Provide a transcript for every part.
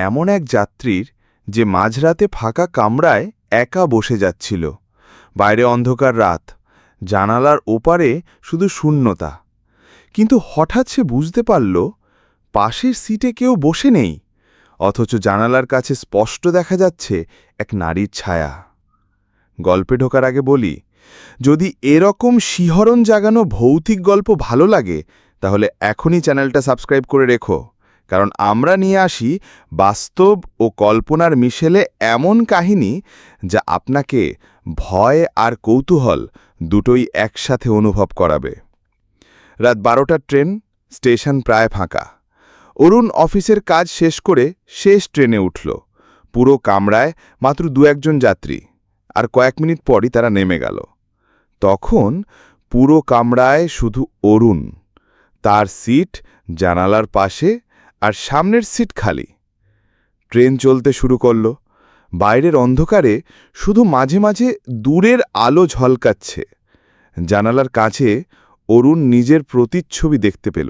এমন এক যাত্রীর যে মাঝরাতে ফাঁকা কামরায় একা বসে যাচ্ছিল। বাইরে অন্ধকার রাত, জানালার ওপারে শুধু শূন্যতা। কিন্তু হঠাৎ সে বুঝতে পারল পাশের সিটে কেউ বসে নেই, অথচ জানালার কাছে স্পষ্ট দেখা যাচ্ছে এক নারীর ছায়া। গল্পে ঢোকার আগে বলি, যদি এরকম শিহরণ জাগানো ভৌতিক গল্প ভালো লাগে তাহলে এখনই চ্যানেলটা সাবস্ক্রাইব করে রেখো, কারণ আমরা নিয়ে আসি বাস্তব ও কল্পনার মিশেলে এমন কাহিনী যা আপনাকে ভয় আর কৌতূহল দুটোই একসাথে অনুভব করাবে। রাত 12টার ট্রেন, স্টেশন প্রায় ফাঁকা। অরুণ অফিসের কাজ শেষ করে শেষ ট্রেনে উঠল। পুরো কামরায় মাত্র 2-1 যাত্রী, আর কয়েক মিনিট পরই তারা নেমে গেল। তখন পুরো কামরায় শুধু অরুণ, তার সিট জানালার পাশে, আর সামনের সিট খালি। ট্রেন চলতে শুরু করল। বাইরের অন্ধকারে শুধু মাঝে মাঝে দূরের আলো ঝলকাচ্ছে। জানালার কাছে অরুণ নিজের প্রতিচ্ছবি দেখতে পেল,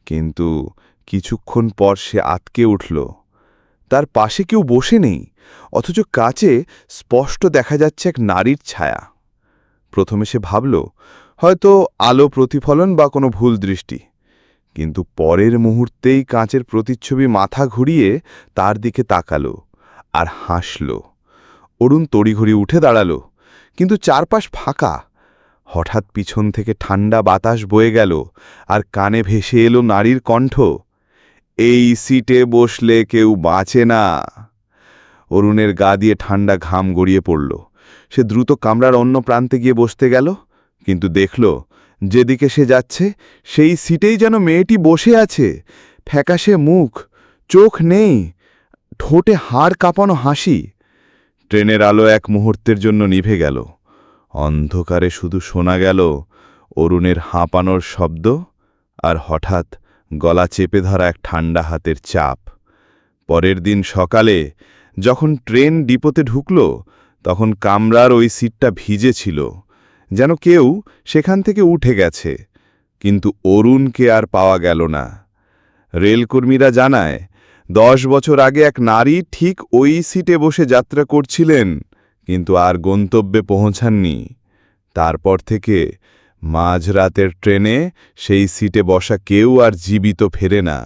কিন্তু কিছুক্ষণ পর সে আটকে উঠল। তার পাশে কেউ বসে নেই, অথচ কাছে স্পষ্ট দেখা যাচ্ছে এক নারীর ছায়া। প্রথমে সে ভাবল হয়তো আলো প্রতিফলন বা কোনো ভুল দৃষ্টি, কিন্তু পরের মুহূর্তেই কাঁচের প্রতিচ্ছবি মাথা ঘুরিয়ে তার দিকে তাকাল আর হাসল। অরুণ তড়িঘড়ি উঠে দাঁড়াল, কিন্তু চারপাশ ফাঁকা। হঠাৎ পিছন থেকে ঠান্ডা বাতাস বয়ে গেল, আর কানে ভেসে এলো নারীর কণ্ঠ, এই সিটে বসলে কেউ বাঁচে না। অরুণের গা দিয়ে ঠান্ডা ঘাম গড়িয়ে পড়ল। সে দ্রুত কামরার অন্য প্রান্তে গিয়ে বসতে গেল, কিন্তু দেখল যেদিকে সে যাচ্ছে সেই সিটেই যেন মেয়েটি বসে আছে। ফ্যাকাশে মুখ, চোখ নেই, ঠোঁটে হাড় কাঁপানো হাসি। ট্রেনের আলো এক মুহূর্তের জন্য নিভে গেল। অন্ধকারে শুধু শোনা গেল অরুণের হাঁপানোর শব্দ, আর হঠাৎ গলা চেপে ধরা এক ঠান্ডা হাতের চাপ। পরের দিন সকালে যখন ট্রেন ডিপোতে ঢুকল, তখন কামরার ওই সিটটা ভিজে ছিল, যেন কেউ সেখান থেকে উঠে গেছে। কিন্তু অরুণকে আর পাওয়া গেল না। রেলকর্মীরা জানায় 10 বছর আগে এক নারী ঠিক ওই সিটে বসে যাত্রা করছিলেন, কিন্তু আর গন্তব্যে পৌঁছাননি। তারপর থেকে মাঝরাতের ট্রেনে সেই সিটে বসা কেউ আর জীবিত ফেরে না।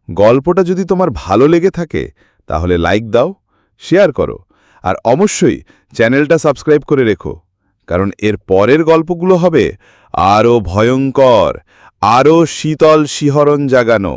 গল্পটা যদি তোমার ভালো লেগে থাকে তাহলে লাইক দাও, শেয়ার করো, আর অবশ্যই চ্যানেলটা সাবস্ক্রাইব করে রেখো, কারণ এর পরের গল্পগুলো হবে আরও ভয়ঙ্কর, আরও শীতল শিহরণ জাগানো।